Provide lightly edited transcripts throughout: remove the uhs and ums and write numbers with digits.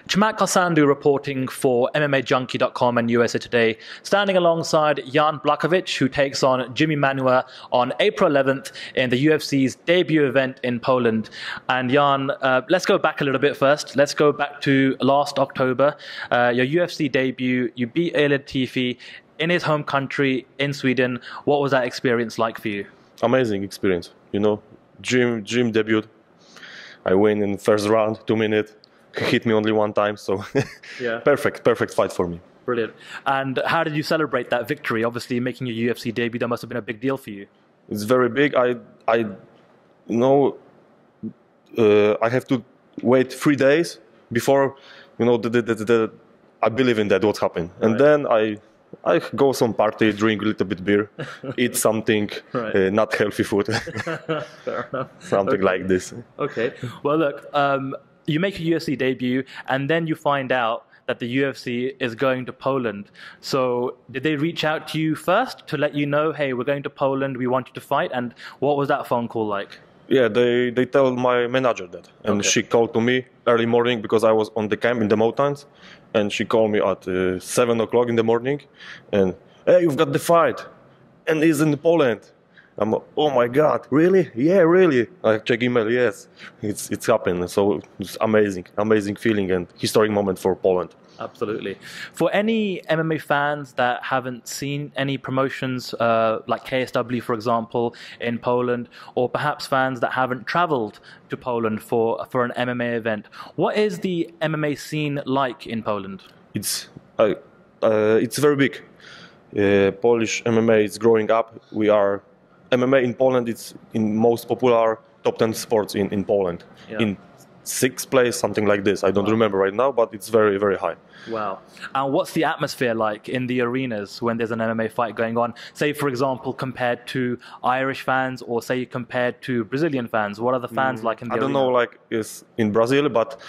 Chamath Kasandu reporting for MMAJunkie.com and USA Today, standing alongside Jan Blachowicz, who takes on Jimi Manuwa on April 11th in the UFC's debut event in Poland. And Jan, let's go back a little bit first. Let's go back to last October, your UFC debut. You beat Elid Tifi in his home country, in Sweden. What was that experience like for you? Amazing experience. You know, Jim debut. I win in the first round, 2 minutes. He hit me only one time, so yeah. perfect fight for me. Brilliant. And how did you celebrate that victory? Obviously, making your UFC debut, that must have been a big deal for you. It's very big. I know I have to wait 3 days before, you know, I believe in that what happened, and right. Then I go some party, drink a little bit beer, eat something right. Not healthy food, Fair enough. something like this. Okay. Well, look. You make a UFC debut, and then you find out that the UFC is going to Poland. So did they reach out to you first to let you know, hey, we're going to Poland, we want you to fight? And what was that phone call like? Yeah, they tell my manager that. And okay. She called to me early morning because I was on the camp in the mountains. And she called me at 7 o'clock in the morning. And, hey, you've got the fight. And he's in Poland. I'm, oh my God, really? Yeah, really. I check email, yes, it's happened. So it's amazing feeling and historic moment for Poland. Absolutely. For any MMA fans that haven't seen any promotions like KSW, for example, in Poland, or perhaps fans that haven't traveled to Poland for an MMA event, what is the MMA scene like in Poland? It's very big. Polish MMA is growing up. MMA in Poland is in most popular top 10 sports in Poland. Yeah. In 6th place, something like this. I don't remember right now, but it's very, very high. Wow. And what's the atmosphere like in the arenas when there's an MMA fight going on? Say, for example, compared to Irish fans, or say compared to Brazilian fans. What are the fans like in the arena? I don't know, like is in Brazil, but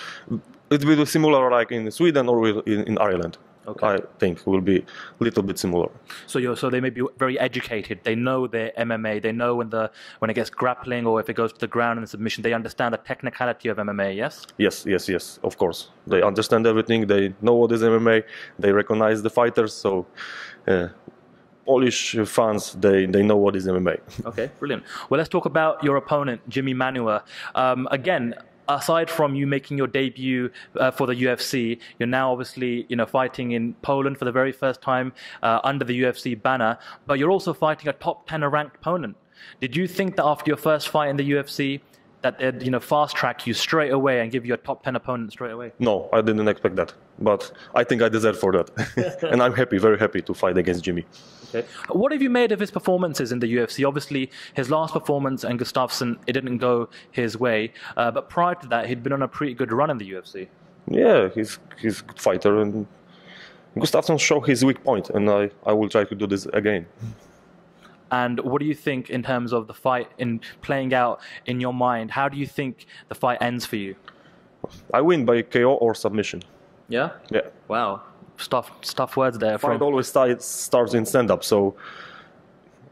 it will be similar like in Sweden or in Ireland. Okay. I think will be a little bit similar. So they may be very educated. They know their MMA. They know when it gets grappling or if it goes to the ground in the submission. They understand the technicality of MMA. Yes. Yes. Of course, they understand everything. They know what is MMA. They recognize the fighters. So Polish fans, they know what is MMA. Okay, brilliant. Well, let's talk about your opponent, Jimi Manuwa. Again, aside from you making your debut for the UFC, you're now obviously fighting in Poland for the very first time under the UFC banner, but you're also fighting a top 10 ranked opponent. Did you think that after your first fight in the UFC that they'd fast track you straight away and give you a top 10 opponent straight away? No, I didn't expect that, but I think I deserve for that. And I'm very happy to fight against Jimmy. Okay. What have you made of his performances in the UFC? Obviously, his last performance and Gustafsson, it didn't go his way. But prior to that, he'd been on a pretty good run in the UFC. Yeah, he's a good fighter. And Gustafsson showed his weak point, and I will try to do this again. And what do you think in terms of the fight in playing out in your mind? How do you think the fight ends for you? I win by KO or submission. Yeah? Yeah. Wow. Stuff words there. Fight always starts in stand-up, so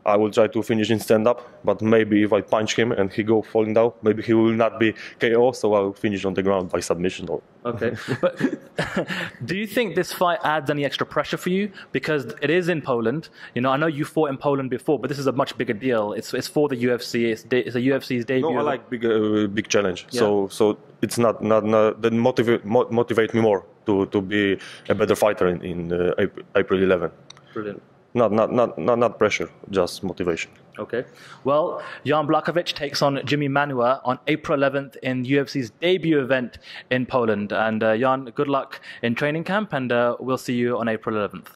I will try to finish in stand-up, but maybe if I punch him and he go falling down, maybe he will not be KO, so I'll finish on the ground by submission. Okay, but do you think this fight adds any extra pressure for you? Because it is in Poland. I know you fought in Poland before, but this is a much bigger deal. It's for the UFC. It's a UFC's debut. No, I like big challenge. Yeah. So it's not that motivate me more to be a better fighter in April 11. Brilliant. Not pressure, just motivation. Okay. Well, Jan Blachowicz takes on Jimi Manuwa on April 11th in UFC's debut event in Poland. And Jan, good luck in training camp, and we'll see you on April 11th.